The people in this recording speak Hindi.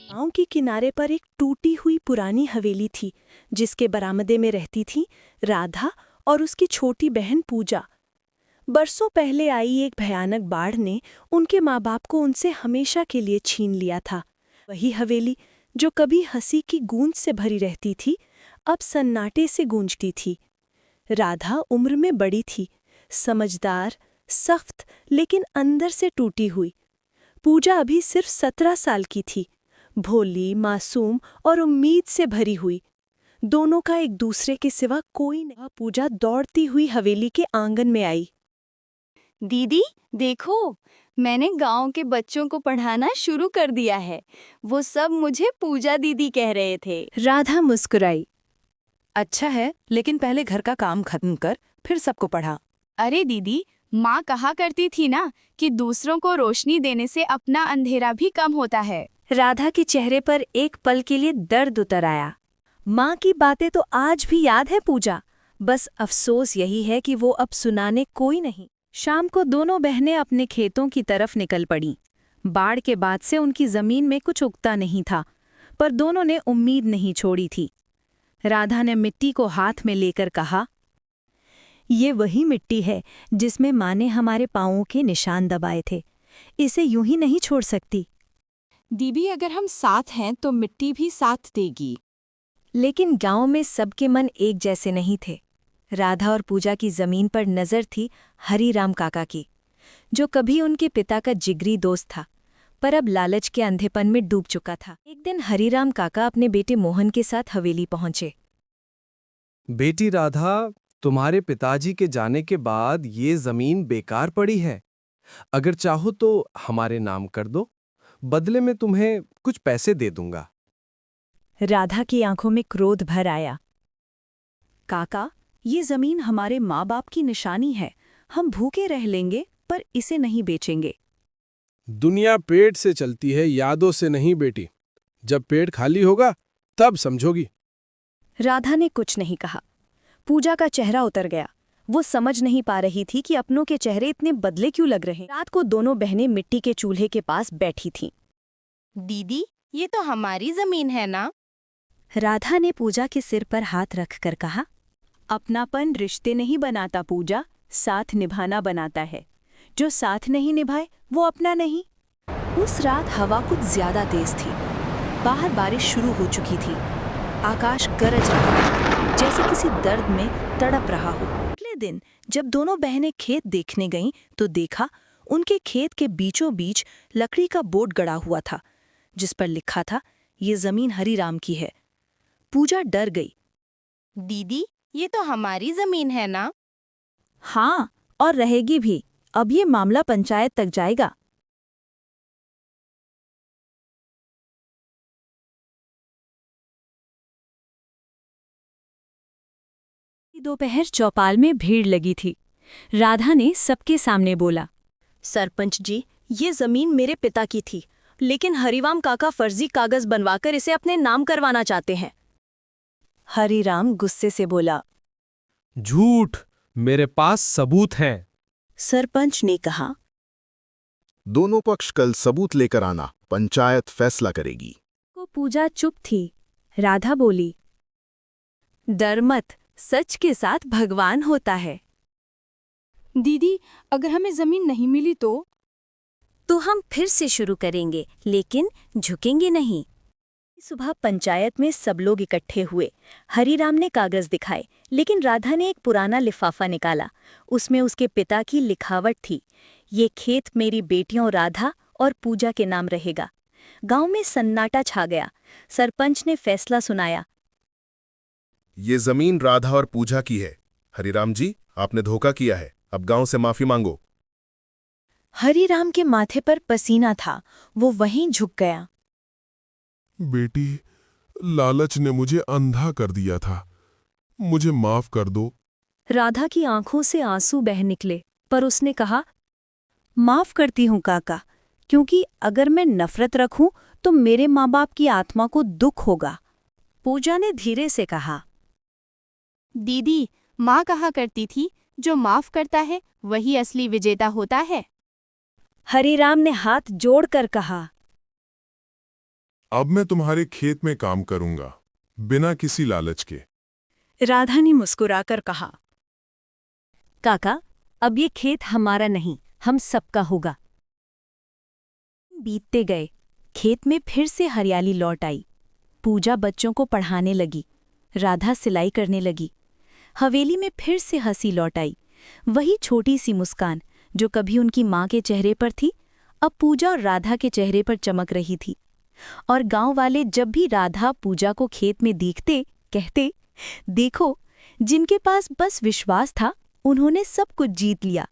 गांव के किनारे पर एक टूटी हुई पुरानी हवेली थी, जिसके बरामदे में रहती थी राधा और उसकी छोटी बहन पूजा। बरसों पहले आई एक भयानक बाढ़ ने उनके माँ बाप को उनसे हमेशा के लिए छीन लिया था। वही हवेली जो कभी हंसी की गूंज से भरी रहती थी, अब सन्नाटे से गूंजती थी। राधा उम्र में बड़ी थी, समझदार, सख्त, लेकिन अंदर से टूटी हुई। पूजा अभी सिर्फ 17 साल की थी, भोली, मासूम और उम्मीद से भरी हुई। दोनों का एक दूसरे के सिवा कोई नहीं। पूजा दौड़ती हुई हवेली के आंगन में आई। दीदी देखो, मैंने गांव के बच्चों को पढ़ाना शुरू कर दिया है। वो सब मुझे पूजा दीदी कह रहे थे। राधा मुस्कुराई। अच्छा है, लेकिन पहले घर का काम खत्म कर, फिर सबको पढ़ा। अरे दीदी, माँ कहा करती थी ना कि दूसरों को रोशनी देने से अपना अंधेरा भी कम होता है। राधा के चेहरे पर एक पल के लिए दर्द उतर आया। माँ की बातें तो आज भी याद है पूजा, बस अफसोस यही है कि वो अब सुनाने कोई नहीं। शाम को दोनों बहनें अपने खेतों की तरफ निकल पड़ीं। बाढ़ के बाद से उनकी जमीन में कुछ उगता नहीं था, पर दोनों ने उम्मीद नहीं छोड़ी थी। राधा ने मिट्टी को हाथ में लेकर कहा, ये वही मिट्टी है जिसमें माँ ने हमारे पांवों के निशान दबाए थे। इसे यूं ही नहीं छोड़ सकती। दीदी, अगर हम साथ हैं तो मिट्टी भी साथ देगी। लेकिन गांव में सबके मन एक जैसे नहीं थे। राधा और पूजा की जमीन पर नजर थी हरीराम काका की, जो कभी उनके पिता का जिगरी दोस्त था, पर अब लालच के अंधेपन में डूब चुका था। एक दिन हरीराम काका अपने बेटे मोहन के साथ हवेली पहुंचे। बेटी राधा, तुम्हारे पिताजी के जाने के बाद ये जमीन बेकार पड़ी है। अगर चाहो तो हमारे नाम कर दो, बदले में तुम्हें कुछ पैसे दे दूंगा। राधा की आंखों में क्रोध भर आया। काका, ये जमीन हमारे माँ बाप की निशानी है। हम भूखे रह लेंगे पर इसे नहीं बेचेंगे। दुनिया पेट से चलती है, यादों से नहीं बेटी। जब पेट खाली होगा तब समझोगी। राधा ने कुछ नहीं कहा। पूजा का चेहरा उतर गया। वो समझ नहीं पा रही थी कि अपनों के चेहरे इतने बदले क्यों लग रहे हैं। रात को दोनों बहनें मिट्टी के चूल्हे के पास बैठी थीं। दीदी, ये तो हमारी जमीन है ना? राधा ने पूजा के सिर पर हाथ रखकर कहा, अपनापन रिश्ते नहीं बनाता पूजा, साथ निभाना बनाता है। जो साथ नहीं निभाए वो अपना नहीं। उस रात हवा कुछ ज्यादा तेज थी। बाहर बारिश शुरू हो चुकी थी। आकाश गरज रहा था, जैसे किसी दर्द में तड़प रहा हो। अगले दिन जब दोनों बहनें खेत देखने गईं तो देखा उनके खेत के बीचों बीच लकड़ी का बोर्ड गड़ा हुआ था, जिस पर लिखा था, ये जमीन हरीराम की है। पूजा डर गई। दीदी, ये तो हमारी जमीन है ना? हाँ, और रहेगी भी। अब ये मामला पंचायत तक जाएगा। दोपहर चौपाल में भीड़ लगी थी। राधा ने सबके सामने बोला, सरपंच जी, ये जमीन मेरे पिता की थी, लेकिन हरिराम काका फर्जी कागज बनवाकर इसे अपने नाम करवाना चाहते हैं। हरिराम गुस्से से बोला, झूठ, मेरे पास सबूत हैं। सरपंच ने कहा, दोनों पक्ष कल सबूत लेकर आना, पंचायत फैसला करेगी। को पूजा चुप थी। राधा बोली, डर मत, सच के साथ भगवान होता है। दीदी, अगर हमें जमीन नहीं मिली तो हम फिर से शुरू करेंगे, लेकिन झुकेंगे नहीं। सुबह पंचायत में सब लोग इकट्ठे हुए। हरीराम ने कागज दिखाए, लेकिन राधा ने एक पुराना लिफाफा निकाला। उसमें उसके पिता की लिखावट थी, ये खेत मेरी बेटियों राधा और पूजा के नाम रहेगा। गांव में सन्नाटा छा गया। सरपंच ने फैसला सुनाया, ये जमीन राधा और पूजा की है। हरिराम जी, आपने धोखा किया है, अब गांव से माफी मांगो। हरीराम के माथे पर पसीना था, वो वहीं झुक गया। बेटी, लालच ने मुझे अंधा कर दिया था, मुझे माफ कर दो। राधा की आंखों से आंसू बह निकले, पर उसने कहा, माफ करती हूँ काका, क्योंकि अगर मैं नफरत रखूं तो मेरे माँ बाप की आत्मा को दुख होगा। पूजा ने धीरे से कहा, दीदी, माँ कहा करती थी, जो माफ करता है वही असली विजेता होता है। हरीराम ने हाथ जोड़कर कहा, अब मैं तुम्हारे खेत में काम करूंगा, बिना किसी लालच के। राधा ने मुस्कुराकर कहा। काका, अब ये खेत हमारा नहीं, हम सबका होगा। बीतते गए, खेत में फिर से हरियाली लौट आई। पूजा बच्चों को पढ़ाने लगी, राधा सिलाई करने लगी। हवेली में फिर से हंसी लौट आई, वही छोटी सी मुस्कान जो कभी उनकी माँ के चेहरे पर थी, अब पूजा और राधा के चेहरे पर चमक रही थी। और गांव वाले जब भी राधा पूजा को खेत में देखते, कहते, देखो, जिनके पास बस विश्वास था, उन्होंने सब कुछ जीत लिया।